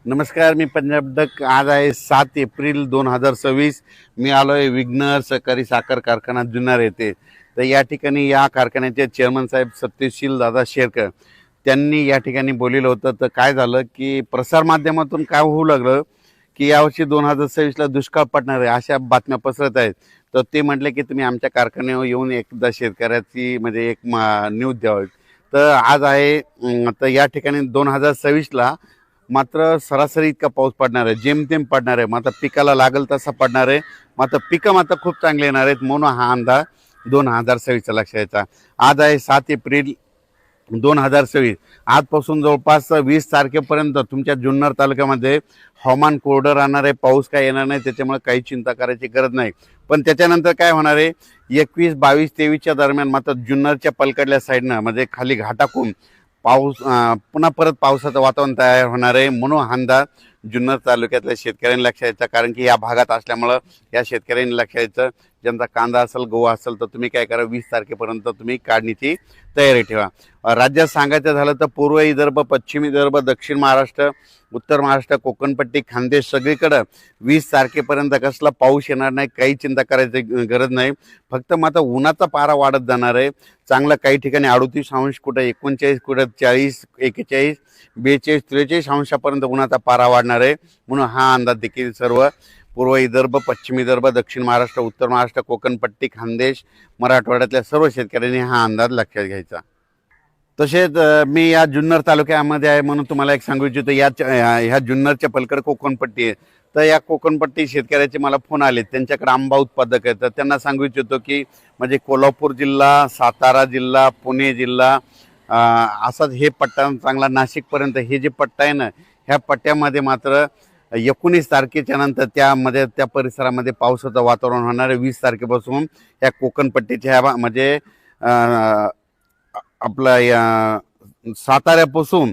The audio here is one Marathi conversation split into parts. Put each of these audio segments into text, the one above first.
नमस्कार, मी पंजाब डक. आज आहे 7 एप्रिल 2026. मी आलो आहे विघ्नर सहकारी साखर कारखाना जुन्नर येथे. तर या ठिकाणी या कारखान्याचे चेअरमन साहेब सत्यशील दादा शेरकर त्यांनी या ठिकाणी बोललेलं होतं. तर काय झालं की प्रसारमाध्यमातून काय होऊ लागलं की यावर्षी 2026ला दुष्काळ पडणार आहे अशा बातम्या पसरत आहेत. तर ते म्हटले की तुम्ही आमच्या कारखान्यावर येऊन एकदा शेतकऱ्याची म्हणजे एक न्यूज द्यावी. तर आज आहे तर या ठिकाणी 2026ला मात्र सरासरी इतका पाऊस पडणार आहे, जेमतेम पडणार आहे. मात्र पिकाला लागल तसा पडणार आहे. मात्र पिकं मात्र खूप चांगले येणार आहेत म्हणून हा अंदाज 2026चा लक्षात यायचा. आज आहे 7 एप्रिल 2026. आजपासून जवळपास 20 तारखेपर्यंत तुमच्या जुन्नर तालुक्यामध्ये हवामान कोरडं राहणार आहे. पाऊस काय येणार नाही, त्याच्यामुळे काही चिंता करायची गरज नाही. पण त्याच्यानंतर काय होणार आहे, 21, 22, 23च्या दरम्यान मात्र जुन्नरच्या पलकडल्या साईडनं म्हणजे खाली घाटाकून पाऊस पुन्हा परत पावसाचं वातावरण तयार होणार आहे. म्हणून हा अंदाज जुन्नर तालुक्यातल्या शेतकऱ्यांनी लक्षात यायचा. कारण की या भागात असल्यामुळं या शेतकऱ्यांनी लक्षात यायचं. ज्यांचा कांदा असेल, गहू असेल तर तुम्ही काय करा, 20 तारखेपर्यंत तुम्ही काढणीची तयारी ठेवा. राज्यात सांगायचं झालं तर पूर्व विदर्भ, पश्चिम विदर्भ, दक्षिण महाराष्ट्र, उत्तर महाराष्ट्र, कोकणपट्टी, खानदेश सगळीकडं 20 तारखेपर्यंत कसला पाऊस येणार नाही, काही चिंता करायची गरज नाही. फक्त मात्र उन्हाचा पारा वाढत जाणार आहे. चांगलं काही ठिकाणी 38 अंश, कुठं 39, कुठं 40, 41, 42, 43 अंशापर्यंत उन्हाचा पारा वाढणार आहे. म्हणून हा अंदाज देखील सर्व पूर्व विदर्भ, पश्चिम विदर्भ, दक्षिण महाराष्ट्र, उत्तर महाराष्ट्र, कोकणपट्टी, खानदेश, मराठवाड्यातल्या सर्व शेतकऱ्यांनी हा अंदाज लक्षात घ्यायचा. तसेच मी या जुन्नर तालुक्यामध्ये आहे म्हणून तुम्हाला एक सांगू इच्छितो. ह्या जुन्नरच्या पलकड कोकणपट्टी आहे. तर या कोकणपट्टी शेतकऱ्याचे मला फोन आले, त्यांच्याकडे आंबा उत्पादक आहे. तर त्यांना सांगू इच्छितो की म्हणजे कोल्हापूर जिल्हा, सातारा जिल्हा, पुणे जिल्हा, असाच हे पट्टा चांगला नाशिकपर्यंत हे जे पट्टा आहे ना, ह्या पट्ट्यामध्ये मात्र 19 तारखेच्या नंतर त्यामध्ये त्या परिसरामध्ये पावसाचं वातावरण होणार आहे. 20 तारखेपासून या कोकणपट्टीच्या ह्या म्हणजे आपला या साताऱ्यापासून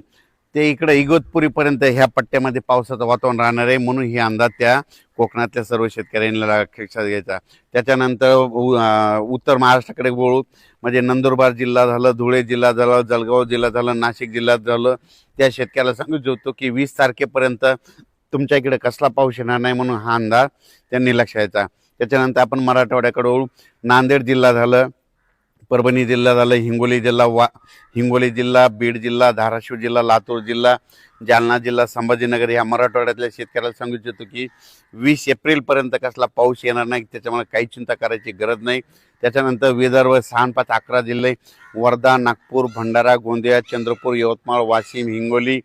ते इकडे इगतपुरीपर्यंत ह्या पट्ट्यामध्ये पावसाचं वातावरण राहणार आहे. म्हणून ही अंदाज त्या कोकणातल्या सर्व शेतकऱ्यांनी लक्षात घ्यायचा. त्याच्यानंतर उत्तर महाराष्ट्राकडे वळू म्हणजे नंदुरबार जिल्हा झालं, धुळे जिल्हा झालं, जळगाव जिल्हा झालं, नाशिक जिल्ह्यात झालं. त्या शेतकऱ्याला सांगू इच्छितो की 20 तारखेपर्यंत तुमच्या इकडे कसला पाऊस येणार नाही. म्हणून हा अंदाज त्यांनी लक्षात घ्यायचा. त्याच्यानंतर आपण मराठवाड्याकडे वळू. नांदेड जिल्हा झालं, परभणी जिल्हा झालं, हिंगोली जिल्हा, बीड जिल्हा, धाराशिव जिल्हा, लातूर जिल्हा, जालना जिल्हा, संभाजीनगर ह्या मराठवाड्यातल्या शेतकऱ्याला सांगू इच्छितो की 20 एप्रिलपर्यंत कसला पाऊस येणार नाही, त्याच्यामुळे काही चिंता करायची गरज नाही. त्याच्यानंतर विदर्भ 6, 5, 11 जिल्हे, वर्धा, नागपूर, भंडारा, गोंदिया, चंद्रपूर, यवतमाळ, वाशिम, हिंगोली,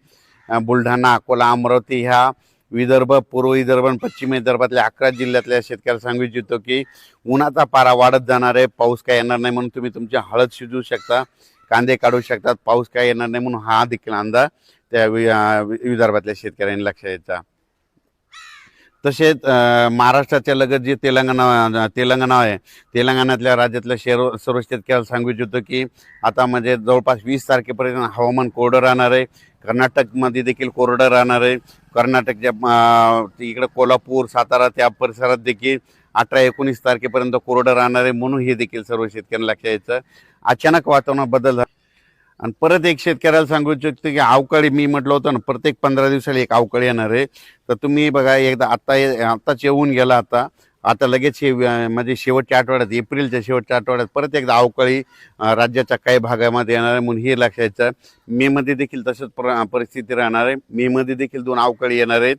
बुलढाणा, अकोला, अमरावती ह्या विदर्भ, पूर्व विदर्भ आणि पश्चिम विदर्भातल्या 11 जिल्ह्यातल्या शेतकऱ्याला सांगू इच्छितो की उन्हाचा पारा वाढत जाणार आहे. पाऊस काय येणार नाही म्हणून तुम्ही तुमची हळद शिजवू शकता, कांदे काढू शकतात. पाऊस काय येणार नाही म्हणून हा देखील अंदाज त्या विदर्भातल्या शेतकऱ्यांनी लक्षात यायचा. तसेच महाराष्ट्राच्या लगत जे तेलंगणा आहे, तेलंगणातल्या राज्यातल्या सर्व शेतकऱ्याला सांगू इच्छितो की आता म्हणजे जवळपास 20 तारखेपर्यंत हवामान कोरडं राहणार आहे. कर्नाटकमध्ये देखील कोरडं राहणार आहे. कर्नाटकच्या इकडं कोल्हापूर, सातारा त्या परिसरात देखील 18, 19 तारखेपर्यंत कोरडं राहणार आहे. म्हणून हे देखील सर्व शेतकऱ्यांना लक्षात यायचं. अचानक वातावरणात बदल झाला. आणि परत एक शेतकऱ्याला सांगू इच्छितो की अवकाळी, मी म्हटलं होतं ना प्रत्येक 15 दिवसाला एक अवकाळी येणार आहे. तर तुम्ही बघा, एकदा आत्ताच येऊन गेला, आता लगेच म्हणजे शेवटच्या आठवड्यात, एप्रिलच्या शेवटच्या आठवड्यात परत एकदा अवकाळी राज्याच्या काही भागामध्ये येणार आहे. म्हणून हे लक्षात यायचं. मेमध्ये देखील तसंच परिस्थिती राहणार आहे. मेमध्ये देखील 2 अवकाळी येणार आहेत.